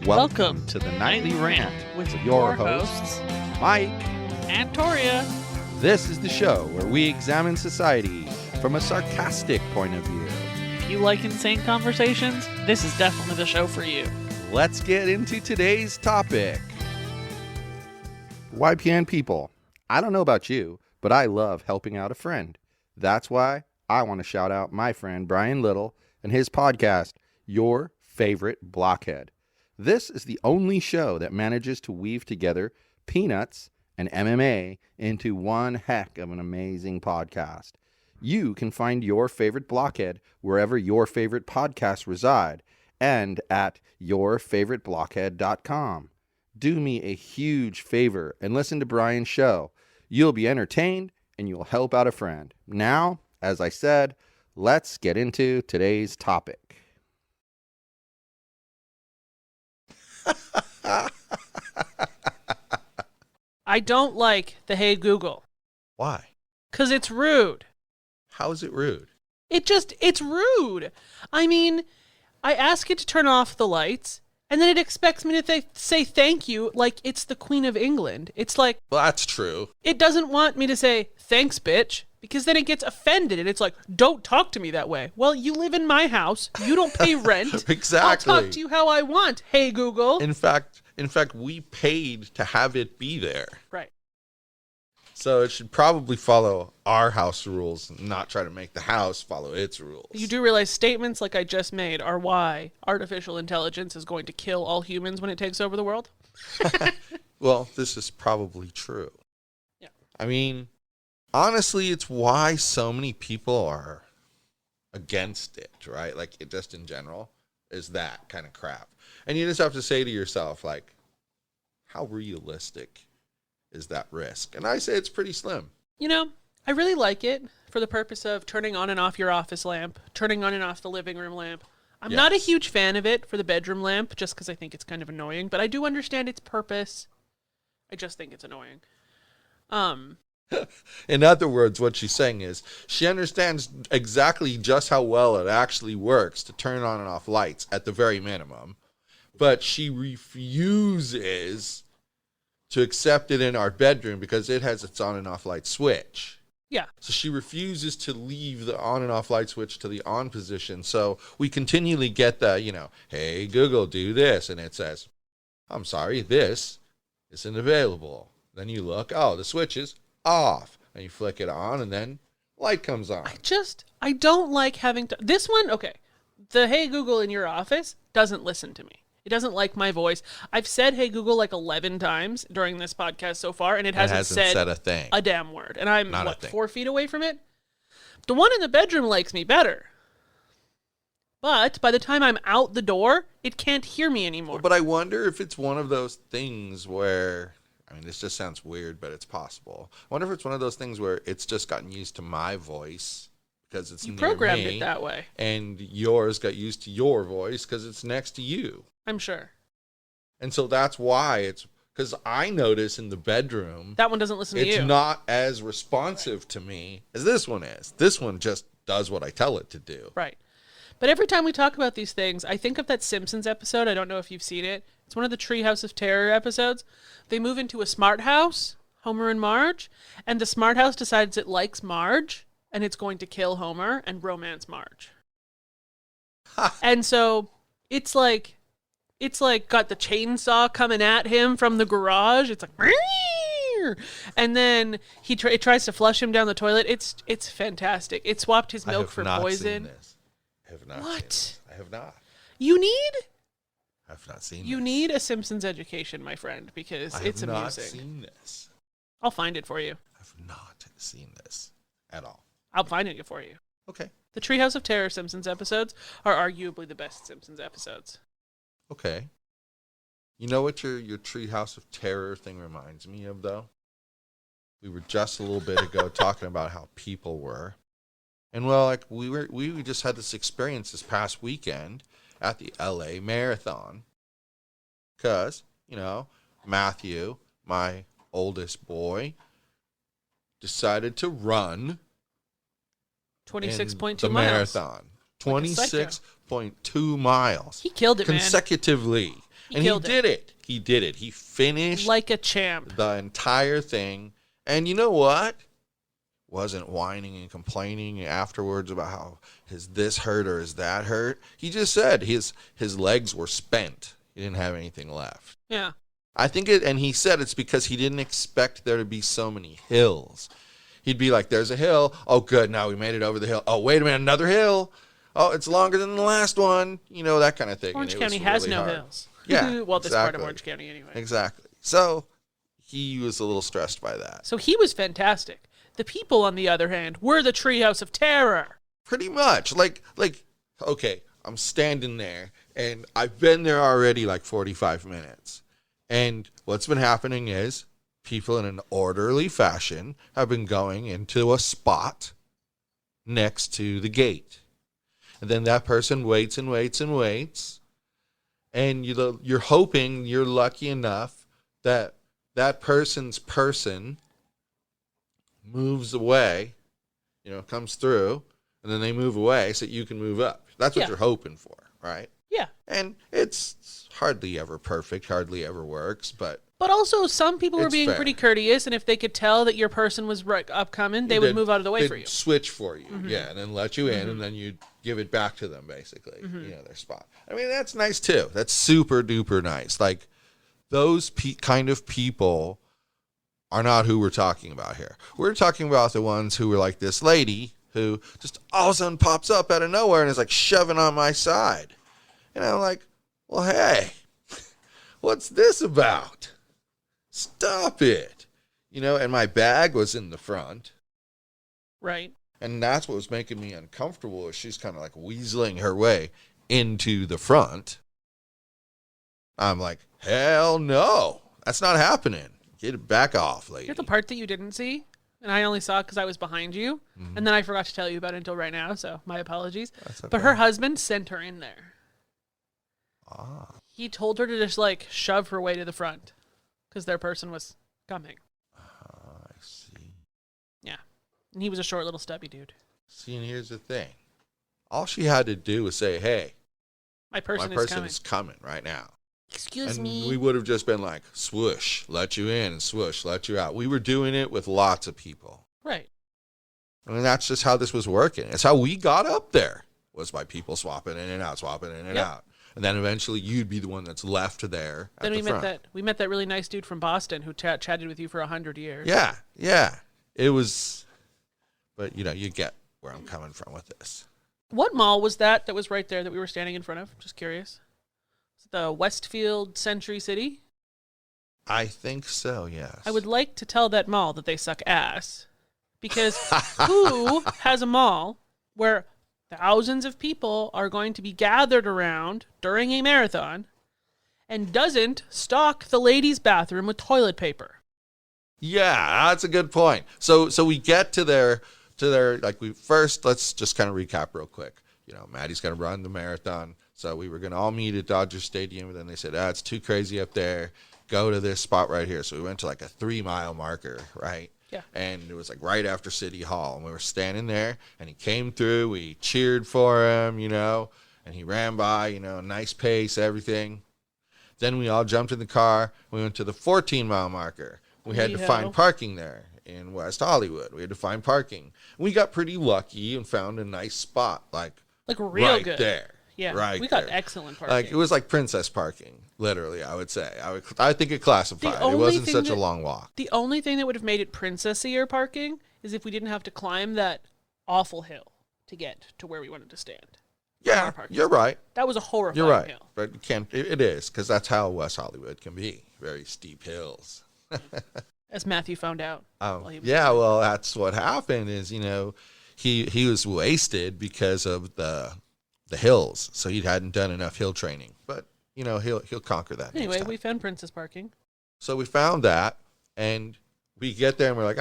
Welcome to the Nightly Rant with your hosts, Mike and Torya. This is the show where we examine society from a sarcastic point of view. If you like insane conversations, this is definitely the show for you. Let's get into today's topic. YPN people, I don't know about you, but I love helping out a friend. That's why I want to shout out my friend Brian Little and his podcast, Your Favorite Blockhead. This is the only show that manages to weave together peanuts and MMA into one heck of an amazing podcast. You can find Your Favorite Blockhead wherever your favorite podcasts reside and at yourfavoriteblockhead.com. Do me a huge favor and listen to Brian's show. You'll be entertained and you'll help out a friend. Now, as I said, let's get into today's topic. I don't like the Hey Google. Why? 'Cause it's rude. How is it rude? It's rude. I mean, I ask it to turn off the lights, and then it expects me to say thank you like it's the Queen of England. It's like... Well, that's true. It doesn't want me to say, thanks, bitch, because then it gets offended, and it's like, don't talk to me that way. Well, you live in my house. You don't pay rent. Exactly. I'll talk to you how I want. Hey, Google. In fact, we paid to have it be there. Right. So it should probably follow our house rules, not try to make the house follow its rules. You do realize statements like I just made are why artificial intelligence is going to kill all humans when it takes over the world? Well, this is probably true. Yeah. I mean, honestly, it's why so many people are against it, right? Like, it just in general is that kind of crap. And you just have to say to yourself, like, how realistic is that risk? And I say it's pretty slim. You know, I really like it for the purpose of turning on and off your office lamp, turning on and off the living room lamp. I'm not a huge fan of it for the bedroom lamp, just because I think it's kind of annoying, but I do understand its purpose. I just think it's annoying. In other words, what she's saying is she understands exactly just how well it actually works to turn on and off lights at the very minimum, but she refuses to accept it in our bedroom because it has its on and off light switch. Yeah. So she refuses to leave the on and off light switch to the on position. So we continually get the, hey, Google, do this. And it says, I'm sorry, this isn't available. Then you look, oh, the switch is off. And you flick it on and then light comes on. I don't like having to... This one, okay. The Hey Google in your office doesn't listen to me. It doesn't like my voice. I've said Hey Google like 11 times during this podcast so far, and it hasn't said a thing. A damn word. And I'm, 4 feet away from it? The one in the bedroom likes me better. But by the time I'm out the door, it can't hear me anymore. But I wonder if it's one of those things where... I mean, this just sounds weird, but it's possible. I wonder if it's one of those things where it's just gotten used to my voice because it's near me. You programmed it that way. And yours got used to your voice because it's next to you. I'm sure. And so that's why it's... Because I notice in the bedroom... That one doesn't listen to you. It's not as responsive to me as this one is. This one just does what I tell it to do. Right. But every time we talk about these things, I think of that Simpsons episode. I don't know if you've seen it. It's one of the Treehouse of Terror episodes. They move into a smart house, Homer and Marge, and the smart house decides it likes Marge, and it's going to kill Homer and romance Marge. And so it's like got the chainsaw coming at him from the garage. It's like, and then it tries to flush him down the toilet. It's fantastic. It swapped his milk for poison. I have not. What? Seen this. I have not. I've not seen You this. need a Simpsons education, my friend, because it's amusing. I have not seen this. I'll find it for you. I've not seen this at all. I'll find it for you. Okay. The Treehouse of Terror Simpsons episodes are arguably the best Simpsons episodes. Okay. You know what your Treehouse of Terror thing reminds me of, though? We were just a little bit ago talking about how people were. And, well, like, we just had this experience this past weekend at the LA Marathon. Because, Matthew, my oldest boy, decided to run 26.2 the miles. marathon. 26.2 miles. He killed it, consecutively. And he did it. He did it. He finished like a champ. The entire thing. And you know what? Wasn't whining and complaining afterwards about how is this hurt or is that hurt. He just said his legs were spent. He didn't have anything left. Yeah. I think it, and he said it's because he didn't expect there to be so many hills. He'd be like, there's a hill. Oh, good. Now we made it over the hill. Oh, wait a minute. Another hill. Oh, it's longer than the last one. You know, that kind of thing. Orange County has no hills. Yeah. Well, this part of Orange County anyway. Exactly. So he was a little stressed by that. So he was fantastic. The people, on the other hand, were the Treehouse of Terror. Pretty much. Like, okay, I'm standing there, and I've been there already like 45 minutes. And what's been happening is people in an orderly fashion have been going into a spot next to the gate. And then that person waits and waits and waits. And you're hoping you're lucky enough that that person's person moves away, comes through, and then they move away so you can move up. That's what you're hoping for, right? Yeah. And it's hardly ever perfect, hardly ever works, but also some people were being pretty courteous, and if they could tell that your person was upcoming, they would move out of the way for you. Switch for you, yeah, and then let you in, and then you give it back to them, basically, their spot. I mean, that's nice, too. That's super duper nice. Like, those kind of people are not who we're talking about here. We're talking about the ones who were like this lady who just all of a sudden pops up out of nowhere and is like shoving on my side. And I'm like, well, hey, what's this about? Stop it. And my bag was in the front. Right. And that's what was making me uncomfortable is she's kind of like weaseling her way into the front. I'm like, hell no, that's not happening. Get it back off, lady. Here's the part that you didn't see, and I only saw because I was behind you, and then I forgot to tell you about it until right now, so my apologies. Okay. But her husband sent her in there. Ah. He told her to just, shove her way to the front because their person was coming. I see. Yeah. And he was a short little stubby dude. See, and here's the thing. All she had to do was say, hey, my person is coming right now. Excuse me. We would have just been like, swoosh, let you in, and swoosh, let you out. We were doing it with lots of people. Right. I mean, that's just how this was working. It's how we got up there, was by people swapping in and out. And then eventually you'd be the one that's left there at the front. We met that really nice dude from Boston who chatted with you for 100 years. Yeah. It was, but you get where I'm coming from with this. What mall was that was right there that we were standing in front of? Just curious. The Westfield Century City? I think so, yes. I would like to tell that mall that they suck ass. Because who has a mall where thousands of people are going to be gathered around during a marathon and doesn't stock the ladies' bathroom with toilet paper? Yeah, that's a good point. So we get to their let's just kind of recap real quick. Maddie's going to run the marathon. So we were going to all meet at Dodger Stadium, and then they said, it's too crazy up there. Go to this spot right here. So we went to a 3-mile marker, right? Yeah. And it was right after City Hall. And we were standing there, and he came through. We cheered for him, and he ran by, nice pace, everything. Then we all jumped in the car. We went to the 14-mile marker. We had to find parking there in West Hollywood. We had to find parking. We got pretty lucky and found a nice spot, like real right good. there. Yeah, right we got there. Excellent parking. It was like princess parking, literally, I would say. I think it classified. It wasn't such a long walk. The only thing that would have made it princessier parking is if we didn't have to climb that awful hill to get to where we wanted to stand. Yeah, you're right. That was a horrifying hill. But it is, because that's how West Hollywood can be. Very steep hills. As Matthew found out. Well, that's what happened is, he was wasted because of the hills, so he hadn't done enough hill training. But he'll conquer that. Anyway, we found princess parking. So we found that, and we get there and we're like,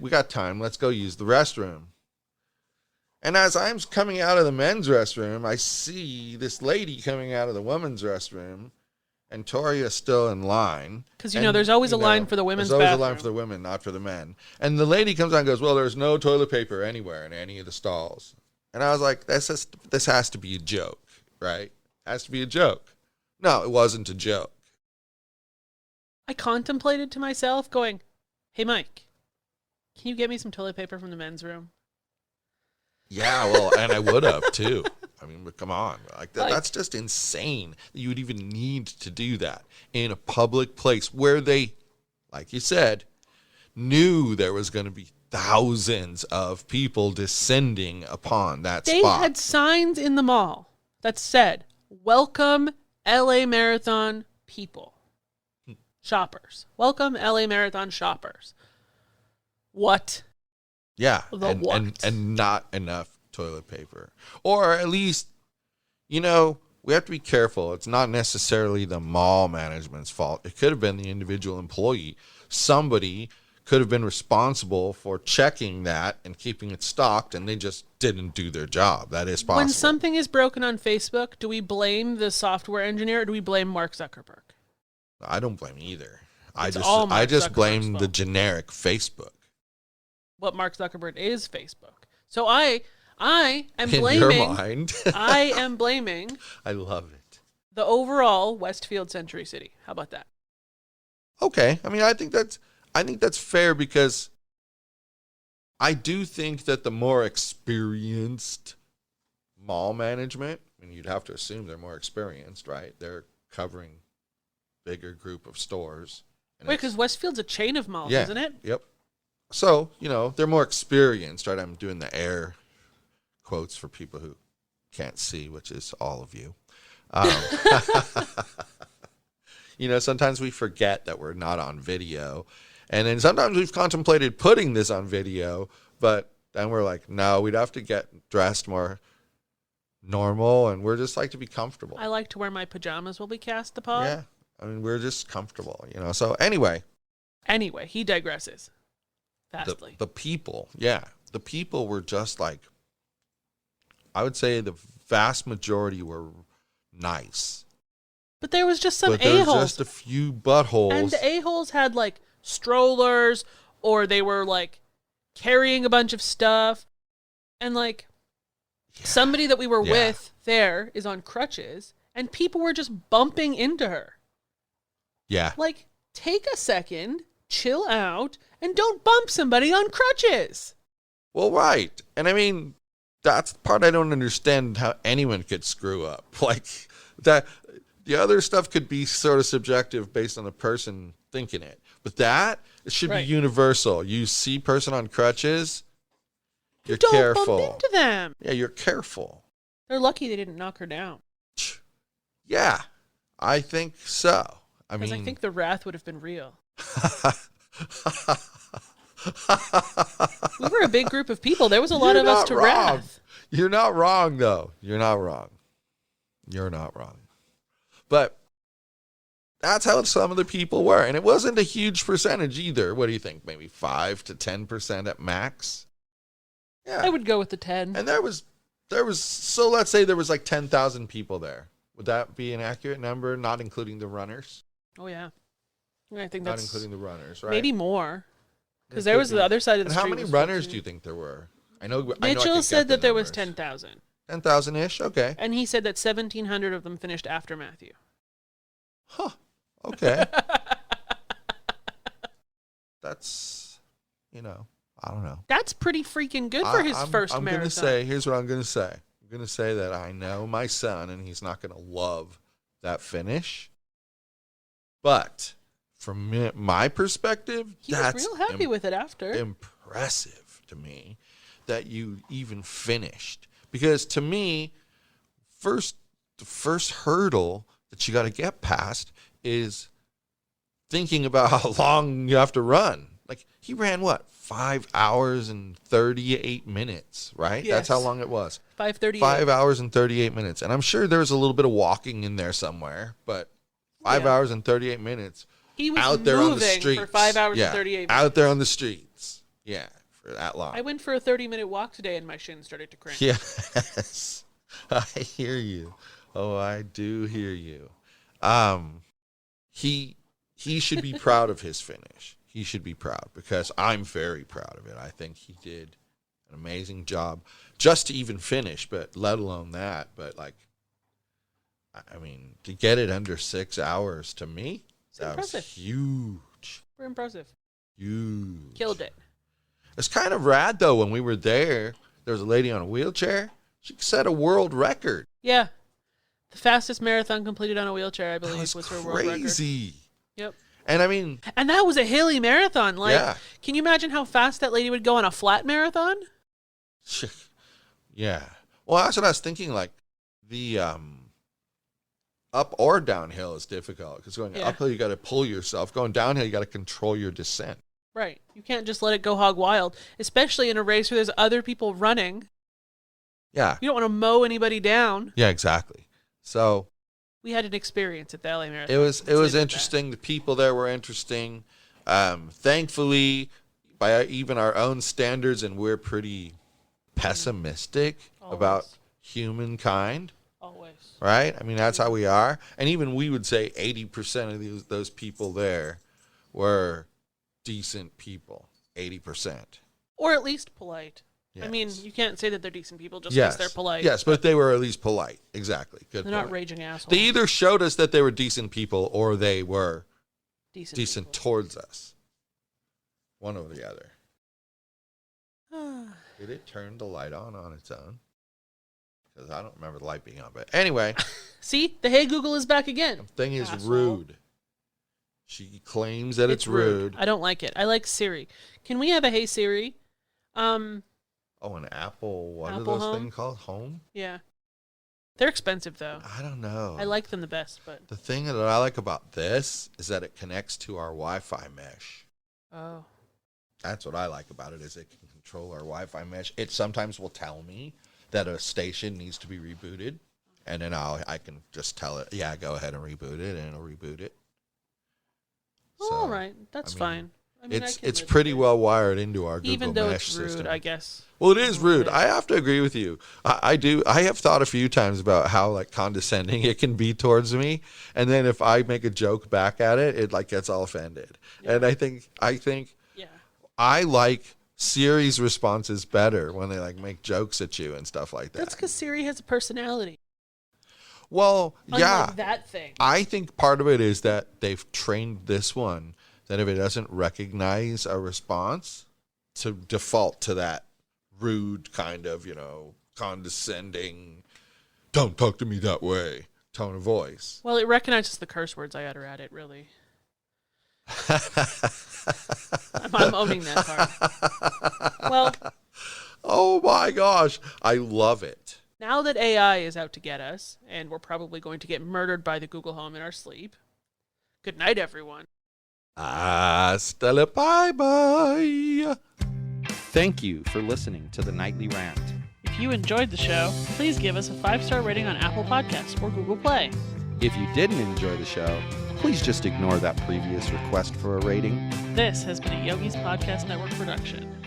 we got time. Let's go use the restroom. And as I'm coming out of the men's restroom, I see this lady coming out of the women's restroom, and Torya's still in line. Because there's always a line for the women's bathroom. There's always a line for the women, not for the men. And the lady comes out and goes, well, there's no toilet paper anywhere in any of the stalls. And I was like, this has to be a joke, right? Has to be a joke. No, it wasn't a joke. I contemplated to myself going, hey, Mike, can you get me some toilet paper from the men's room? Yeah, well, and I would have too. I mean, but come on. That's Like- just insane that you would even need to do that in a public place where they, like you said, knew there was going to be thousands of people descending upon that They spot. had signs in the mall that said, welcome LA Marathon people. Shoppers. Welcome LA Marathon shoppers. What? Yeah, The what? and not enough toilet paper. Or at least, we have to be careful. It's not necessarily the mall management's fault. It could have been the individual employee. Somebody could have been responsible for checking that and keeping it stocked, and they just didn't do their job. That is possible. When something is broken on Facebook, do we blame the software engineer or do we blame Mark Zuckerberg? I don't blame either. It's all Mark I just Zuckerberg's blame the fault. generic Facebook. What Mark Zuckerberg is Facebook. So I am In blaming. your mind. I am blaming I love it. the overall Westfield Century City. How about that? Okay. I mean, I think that's fair because I do think that the more experienced mall management, I mean, you'd have to assume they're more experienced, right? They're covering bigger group of stores. And Wait, it's- because Westfield's a chain of malls, yeah, isn't it? Yep. So, they're more experienced, right? I'm doing the air quotes for people who can't see, which is all of you. Sometimes we forget that we're not on video. And then sometimes we've contemplated putting this on video, but then we're like, no, we'd have to get dressed more normal, and we're just like to be comfortable. I like to wear my pajamas while we cast the pod. Yeah. I mean, we're just comfortable, So anyway, Anyway, he digresses vastly. the people were just like, I would say the vast majority were nice. But there was just some But there's a-holes. just a few buttholes. And the a-holes had like strollers, or they were like carrying a bunch of stuff. And like somebody that we were with there is on crutches, and people were just bumping into her. Yeah. Like, take a second, chill out, and don't bump somebody on crutches. Well, right. And I mean, that's the part I don't understand, how anyone could screw up. Like, that, the other stuff could be sort of subjective based on the person thinking it. But it should Right. be universal. You see person on crutches, you're Don't careful. bump into them. Yeah, you're careful. They're lucky they didn't knock her down. Yeah, I think so. I Because mean, I think the wrath would have been real. We were a big group of people. There was a lot You're of us not to wrong. wrath. You're not wrong, though. You're not wrong. You're not wrong. But that's how some of the people were. And it wasn't a huge percentage either. What do you think? Maybe 5 to 10% at max? Yeah. I would go with the 10. And there was, so let's say there was like 10,000 people there. Would that be an accurate number, not including the runners? Oh, yeah. I think Not that's including the runners, right? maybe more. Because It there could was be. the other side of And the how street. many was full, runners too. do you think there were? I know Mitchell said that there was 10,000. 10,000-ish? Okay. And he said that 1,700 of them finished after Matthew. Huh. Okay. That's, I don't know. That's pretty freaking good for his first I'm marathon. Gonna say, here's what I'm going to say. I'm going to say that I know my son, and he's not going to love that finish. But from my perspective, He was that's real happy with it after. impressive to me that you even finished. Because to me, the first hurdle that you got to get past is thinking about how long you have to run. Like, he ran what? 5 hours and 38 minutes, right? Yes. That's how long it was. 5:38. 5 hours and 38 minutes. And I'm sure there's a little bit of walking in there somewhere, but 5 Yeah. hours and 38 minutes He was out there on the moving streets. for 5 hours Yeah, and 38 minutes. out there on the streets. Yeah, for that long. I went for a 30-minute walk today and my shin started to cramp. Yes, I hear you. Oh, I do hear you. He should be proud of his finish. He should be proud because I'm very proud of it. I think he did an amazing job just to even finish, but let alone that. But like, I mean, to get it under 6 hours, to me, that impressive. was huge. Super impressive. Huge. Killed it. It's kind of rad, though. When we were there was a lady on a wheelchair. She set a world record. Yeah. The fastest marathon completed on a wheelchair, I believe, That was was her world record. crazy. Yep. And I mean, And that was a hilly marathon. Like, yeah. Can you imagine how fast that lady would go on a flat marathon? Yeah. Well, that's what I was thinking. Like, the up or downhill is difficult because going uphill, you got to pull yourself. Going downhill, you got to control your descent. Right. You can't just let it go hog wild, especially in a race where there's other people running. Yeah. You don't want to mow anybody down. Yeah, exactly. So we had an experience at the LA Marathon. it was interesting. The people there were interesting. Thankfully, by even our own standards, and we're pretty pessimistic about humankind. Always. Right? I mean, that's how we are. And even we would say 80% of those people there were decent people. 80%. Or at least polite. Yes. I mean, you can't say that they're decent people just because they're polite. Yes, but they were at least polite. Exactly. Good They're point. not raging assholes. They either showed us that they were decent people or they were decent people. towards us. One or the other. Did it turn the light on its own? Because I don't remember the light being on. But anyway. See? The Hey Google is back again. The thing is Asshole. Rude. She claims that it's rude. I don't like it. I like Siri. Can we have a Hey Siri? Oh, an Apple, what Apple are those Home? things called? Home? Yeah. They're expensive, though. I don't know. I like them the best, but... The thing that I like about this is that it connects to our Wi-Fi mesh. Oh. That's what I like about it, is it can control our Wi-Fi mesh. It sometimes will tell me that a station needs to be rebooted, and then I can just tell it, yeah, go ahead and reboot it, and it'll reboot it. So, all right. That's fine. I mean, it's pretty well wired into our Google even though Mesh it's rude, system. I guess. Well, it is rude. I have to agree with you. I do. I have thought a few times about how like condescending it can be towards me, and then if I make a joke back at it, it like gets all offended. Yeah. And I think yeah. I like Siri's responses better when they like make jokes at you and stuff like that. That's because Siri has a personality. Well, Unlike that thing. I think part of it is that they've trained this one that if it doesn't recognize a response, to default to that rude kind of, condescending, don't talk to me that way tone of voice. Well, it recognizes the curse words I utter at it, really. I'm owning that part. Well. Oh my gosh. I love it. Now that AI is out to get us, and we're probably going to get murdered by the Google Home in our sleep. Good night, everyone. Hasta la bye-bye. Thank you for listening to the Nightly Rant. If you enjoyed the show, please give us a 5-star rating on Apple Podcasts or Google Play. If you didn't enjoy the show, please just ignore that previous request for a rating. This has been a Yogi's Podcast Network production.